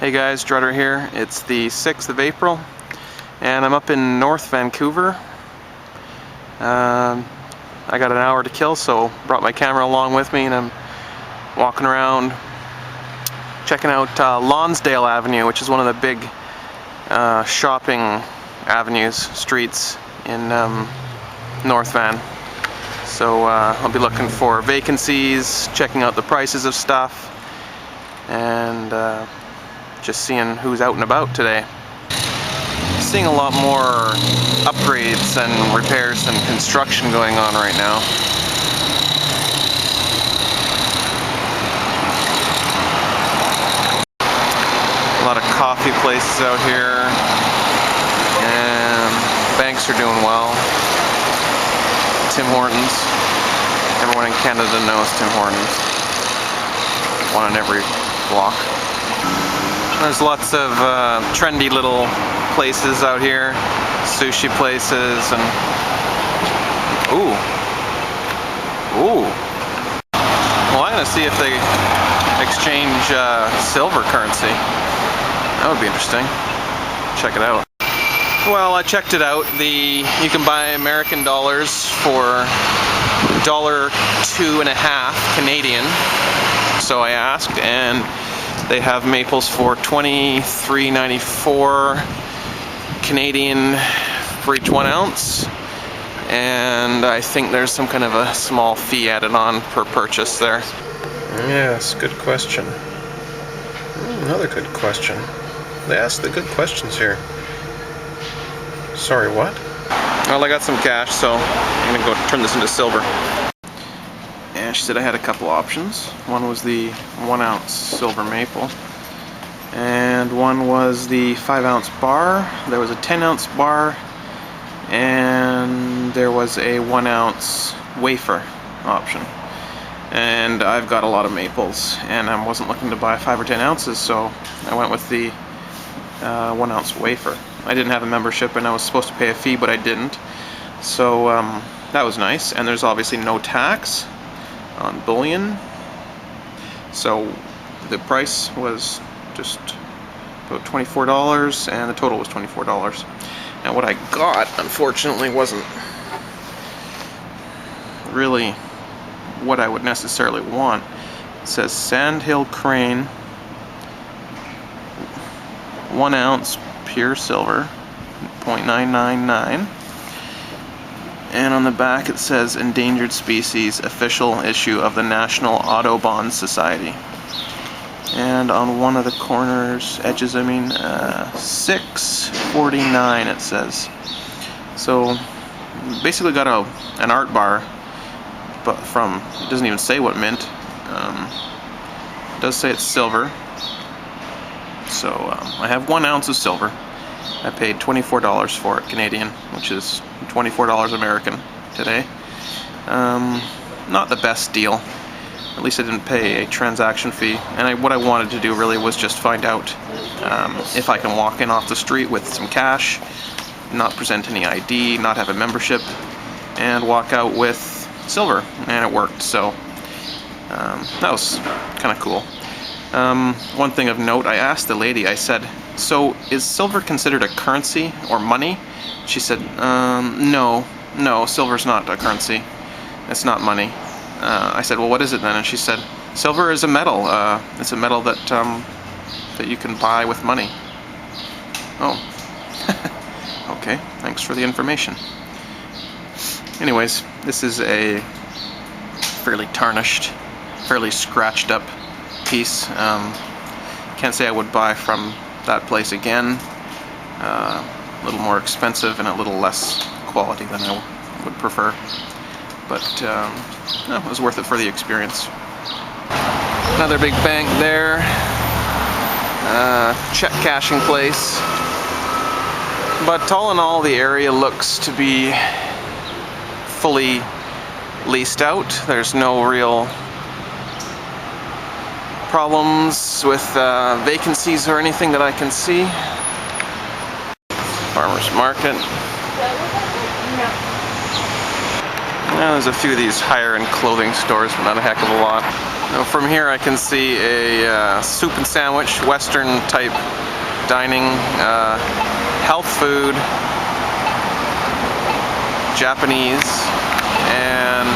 Hey guys, Drudder here. It's the 6th of April and I'm up in North Vancouver. I got an hour to kill, so brought my camera along with me and I'm walking around checking out Lonsdale Avenue, which is one of the big shopping avenues, streets in North Van. So I'll be looking for vacancies, checking out the prices of stuff, and just seeing who's out and about today. Seeing a lot more upgrades and repairs and construction going on right now. A lot of coffee places out here, and banks are doing well. Tim Hortons. Everyone in Canada knows Tim Hortons. One on every block. There's lots of trendy little places out here, sushi places, and ooh. Well, I'm gonna see if they exchange silver currency. That would be interesting. Check it out. Well, I checked it out. You can buy American dollars for $2.50 Canadian. So I asked, and they have maples for $23.94 Canadian for each 1 ounce. And I think there's some kind of a small fee added on per purchase there. Yes, good question. Another good question. They ask the good questions here. Sorry, what? Well, I got some cash, so I'm gonna go turn this into silver. And she said I had a couple options. One was the 1 ounce silver maple, and one was the 5 ounce bar. There was a 10 ounce bar, and there was a 1 ounce wafer option. And I've got a lot of maples, and I wasn't looking to buy 5 or 10 ounces, so I went with the 1 ounce wafer. I didn't have a membership and I was supposed to pay a fee, but I didn't. So that was nice, and there's obviously no tax on bullion. So the price was just about $24, and the total was $24. And what I got, unfortunately, wasn't really what I would necessarily want. It says Sandhill Crane, 1 ounce pure silver, 0.999. And on the back it says Endangered Species, official issue of the National Audubon Society. And on one of the corners, edges, $6.49 it says. So basically got an art bar, but from, it doesn't even say what mint. It does say it's silver. So I have 1 ounce of silver. I paid $24 for it Canadian, which is $24 American today. Not the best deal. At least I didn't pay a transaction fee. And what I wanted to do really was just find out if I can walk in off the street with some cash, not present any ID, not have a membership, and walk out with silver. And it worked, so that was kind of cool. One thing of note, I asked the lady, I said, so is silver considered a currency or money? She said, no, silver's not a currency. It's not money. I said, well, what is it then? And she said, silver is a metal. It's a metal that you can buy with money. Oh, okay, thanks for the information. Anyways, this is a fairly tarnished, fairly scratched up piece. Can't say I would buy from that place again. A little more expensive and a little less quality than I would prefer, but no, it was worth it for the experience. Another big bank there, check cashing place, but all in all the area looks to be fully leased out. There's no real problems with vacancies or anything that I can see. Farmers market. There's a few of these higher-end clothing stores, but not a heck of a lot. Now from here I can see a soup and sandwich, Western type dining, health food, Japanese, and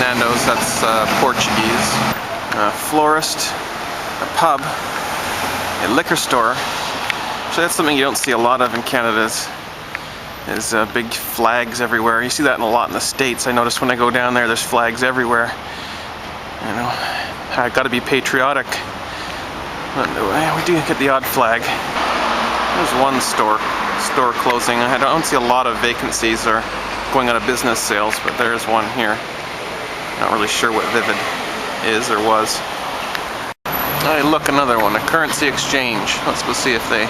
Nando's, that's Portuguese. A florist, a pub, a liquor store. So that's something you don't see a lot of in Canada. Is big flags everywhere. You see that a lot in the States. I notice when I go down there, there's flags everywhere. You know, I got to be patriotic. But we do get the odd flag. There's one store closing. I don't see a lot of vacancies or going out of business sales, but there's one here. Not really sure what Vivid is or was. Hey, look, another one, a currency exchange. Let's go see if they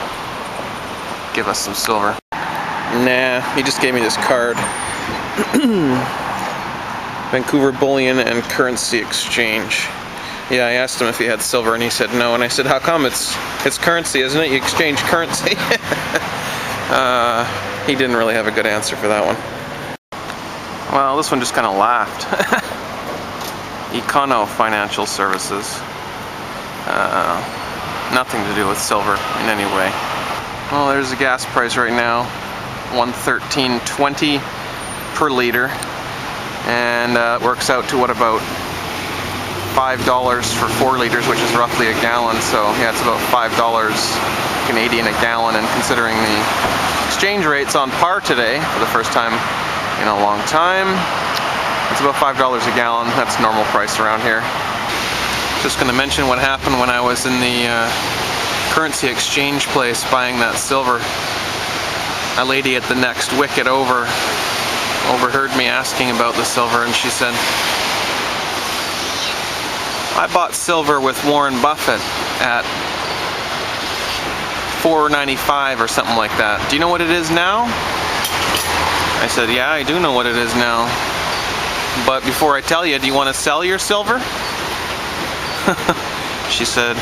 give us some silver. Nah, he just gave me this card. Vancouver Bullion and Currency Exchange. Yeah, I asked him if he had silver and he said no, and I said, how come? It's currency, isn't it? You exchange currency. He didn't really have a good answer for that one. Well, this one just kind of laughed. Econo Financial Services. Nothing to do with silver in any way. Well, there's the gas price right now, $1.1320 per liter, and it works out to what, about $5 for 4 liters, which is roughly a gallon. So yeah, it's about $5 Canadian a gallon, and considering the exchange rate's on par today for the first time in a long time, it's about $5 a gallon. That's normal price around here. Just going to mention what happened when I was in the currency exchange place buying that silver. A lady at the next wicket overheard me asking about the silver, and she said, I bought silver with Warren Buffett at $4.95 or something like that. Do you know what it is now? I said, yeah, I do know what it is now. But before I tell you, do you want to sell your silver? She said,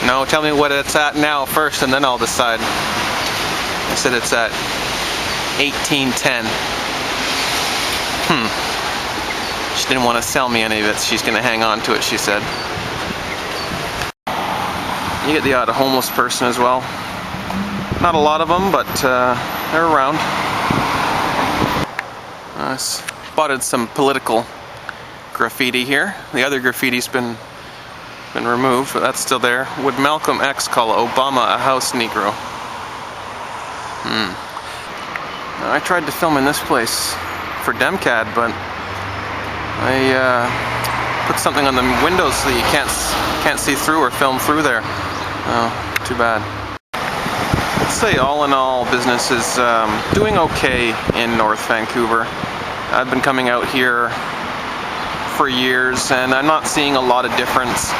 no, tell me what it's at now first and then I'll decide. I said it's at $18.10. She didn't want to sell me any of it. She's going to hang on to it, she said. You get the odd homeless person as well. Not a lot of them, but they're around. I spotted some political graffiti here. The other graffiti's been removed, but that's still there. Would Malcolm X call Obama a house Negro? I tried to film in this place for DemCAD, but I put something on the windows so you can't see through or film through there. Oh, too bad. I'd say all in all, business is doing okay in North Vancouver. I've been coming out here for years, and I'm not seeing a lot of difference.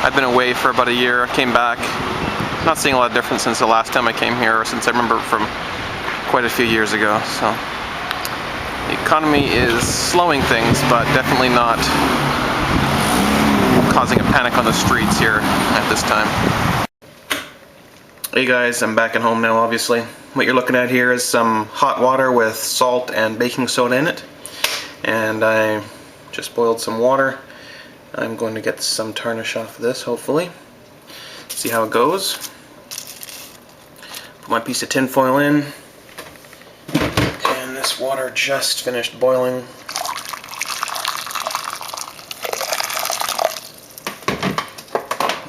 I've been away for about a year. I came back. Not seeing a lot of difference since the last time I came here, or since I remember from quite a few years ago. So the economy is slowing things, but definitely not causing a panic on the streets here at this time. Hey guys, I'm back at home now, obviously. What you're looking at here is some hot water with salt and baking soda in it. And I just boiled some water. I'm going to get some tarnish off of this, hopefully. See how it goes. Put my piece of tin foil in. And this water just finished boiling.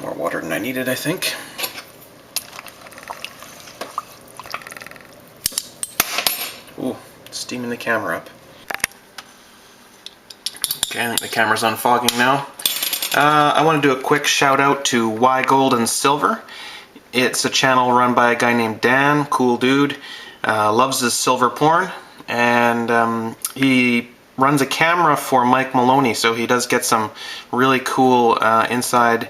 More water than I needed, I think. Ooh, steaming the camera up. Okay, I think the camera's unfogging now. I want to do a quick shout out to Why Gold and Silver. It's a channel run by a guy named Dan, cool dude, loves his silver porn, and he runs a camera for Mike Maloney, so he does get some really cool inside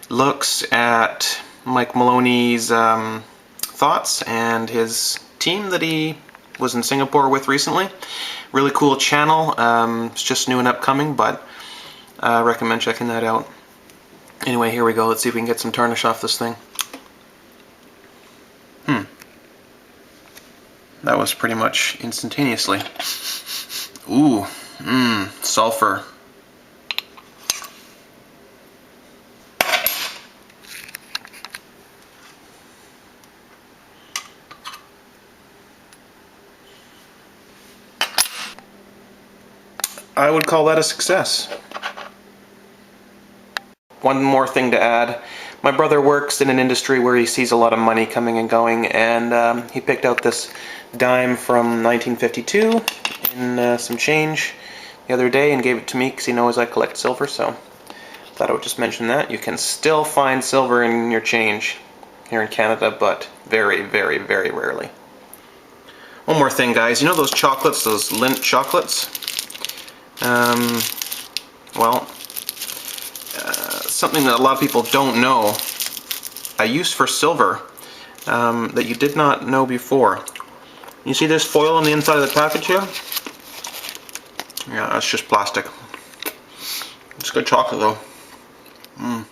looks at Mike Maloney's thoughts and his team that he was in Singapore with recently. Really cool channel. It's just new and upcoming, but I recommend checking that out. Anyway, here we go. Let's see if we can get some tarnish off this thing. That was pretty much instantaneously. Ooh, sulfur. I would call that a success. One more thing to add. My brother works in an industry where he sees a lot of money coming and going, and he picked out this dime from 1952 in some change the other day and gave it to me because he knows I collect silver, so thought I would just mention that. You can still find silver in your change here in Canada, but very, very, very rarely. One more thing, guys. You know those chocolates, those Lindt chocolates? Well, something that a lot of people don't know, a use for silver that you did not know before. You see this foil on the inside of the package here? Yeah, that's just plastic. It's good chocolate though.